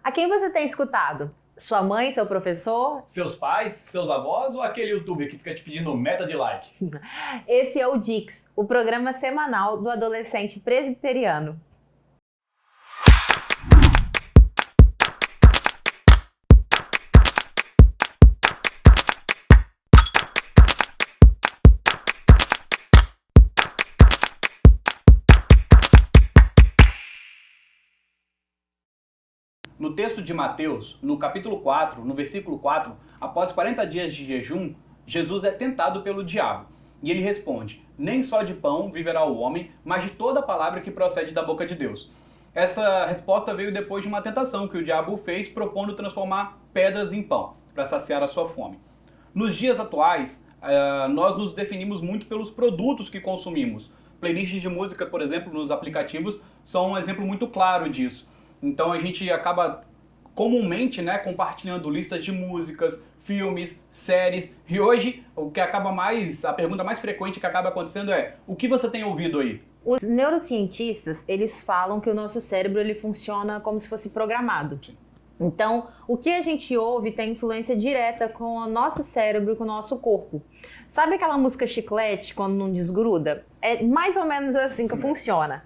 A quem você tem escutado? Sua mãe, seu professor? Seus pais, seus avós ou aquele youtuber que fica te pedindo meta de like? Esse é o Dix, o programa semanal do adolescente presbiteriano. No texto de Mateus, no capítulo 4, no versículo 4, após 40 dias de jejum, Jesus é tentado pelo diabo. E ele responde: nem só de pão viverá o homem, mas de toda palavra que procede da boca de Deus. Essa resposta veio depois de uma tentação que o diabo fez, propondo transformar pedras em pão, para saciar a sua fome. Nos dias atuais, nós nos definimos muito pelos produtos que consumimos. Playlists de música, por exemplo, nos aplicativos, são um exemplo muito claro disso. Então a gente acaba comumente, compartilhando listas de músicas, filmes, séries. E hoje a pergunta mais frequente que acaba acontecendo é: o que você tem ouvido aí? Os neurocientistas, eles falam que o nosso cérebro ele funciona como se fosse programado. Sim. Então, o que a gente ouve tem influência direta com o nosso cérebro e com o nosso corpo. Sabe aquela música chiclete, quando não desgruda? É mais ou menos assim que funciona.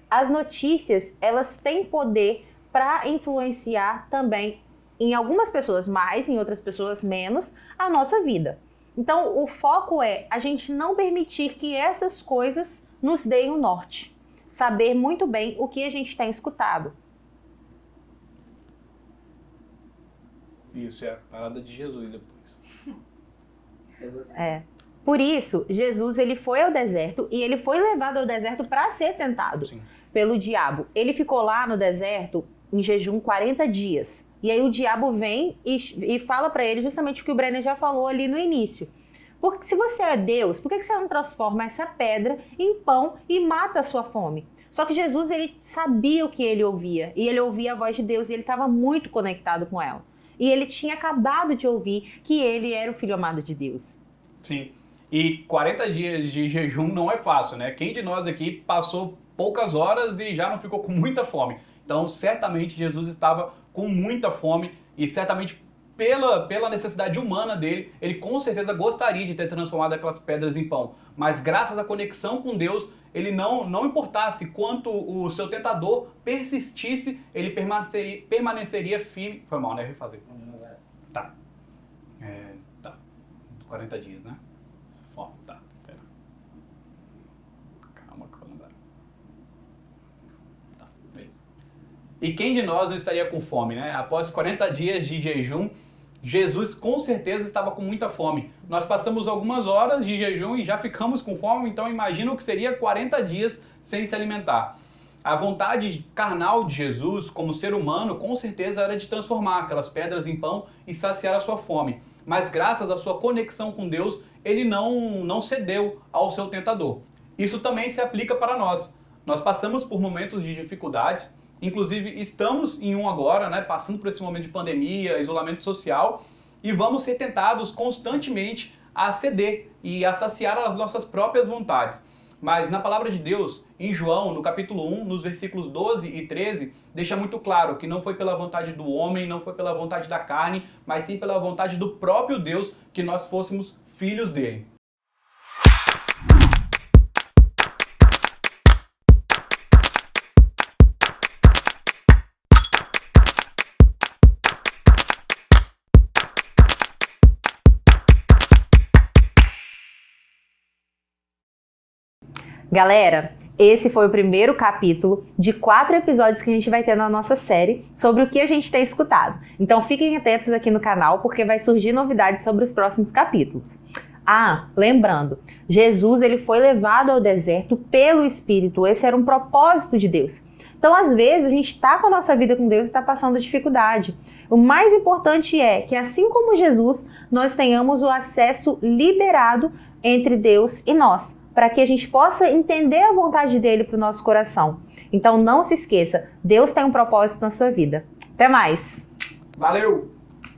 As notícias, elas têm poder para influenciar também, em algumas pessoas mais, em outras pessoas menos, a nossa vida. Então, o foco é a gente não permitir que essas coisas nos deem o norte. Saber muito bem o que a gente tem escutado. Isso é a parada de Jesus depois. Por isso, Jesus ele foi ao deserto e ele foi levado ao deserto para ser tentado. Sim. Pelo diabo. Ele ficou lá no deserto em jejum 40 dias. E aí o diabo vem e fala para ele justamente o que o Brenner já falou ali no início. Porque se você é Deus, por que você não transforma essa pedra em pão e mata a sua fome? Só que Jesus, ele sabia o que ele ouvia. E ele ouvia a voz de Deus e ele estava muito conectado com ela. E ele tinha acabado de ouvir que ele era o filho amado de Deus. Sim. E 40 dias de jejum não é fácil, né? Quem de nós aqui passou poucas horas e já não ficou com muita fome? Então, certamente, Jesus estava com muita fome e certamente pela necessidade humana dele, ele com certeza gostaria de ter transformado aquelas pedras em pão. Mas graças à conexão com Deus, ele não importasse quanto o seu tentador persistisse, ele permaneceria firme. Foi mal, né? Refazer. Tá. 40 dias, né? Tá, pera. Calma que eu vou lembrar. Tá, beleza. E quem de nós não estaria com fome, né? Após 40 dias de jejum, Jesus com certeza estava com muita fome. Nós passamos algumas horas de jejum e já ficamos com fome, então imagina o que seria 40 dias sem se alimentar. A vontade carnal de Jesus, como ser humano, com certeza era de transformar aquelas pedras em pão e saciar a sua fome. Mas graças à sua conexão com Deus, ele não cedeu ao seu tentador. Isso também se aplica para nós. Nós passamos por momentos de dificuldades, inclusive estamos em um agora, passando por esse momento de pandemia, isolamento social, e vamos ser tentados constantemente a ceder e a saciar as nossas próprias vontades. Mas na palavra de Deus, em João, no capítulo 1, nos versículos 12 e 13, deixa muito claro que não foi pela vontade do homem, não foi pela vontade da carne, mas sim pela vontade do próprio Deus que nós fôssemos filhos dele. Galera, esse foi o primeiro capítulo de 4 episódios que a gente vai ter na nossa série sobre o que a gente tem escutado. Então fiquem atentos aqui no canal porque vai surgir novidades sobre os próximos capítulos. Lembrando, Jesus ele foi levado ao deserto pelo Espírito, esse era um propósito de Deus. Então às vezes a gente está com a nossa vida com Deus e está passando dificuldade. O mais importante é que assim como Jesus, nós tenhamos o acesso liberado entre Deus e nós, para que a gente possa entender a vontade dele para o nosso coração. Então não se esqueça, Deus tem um propósito na sua vida. Até mais! Valeu!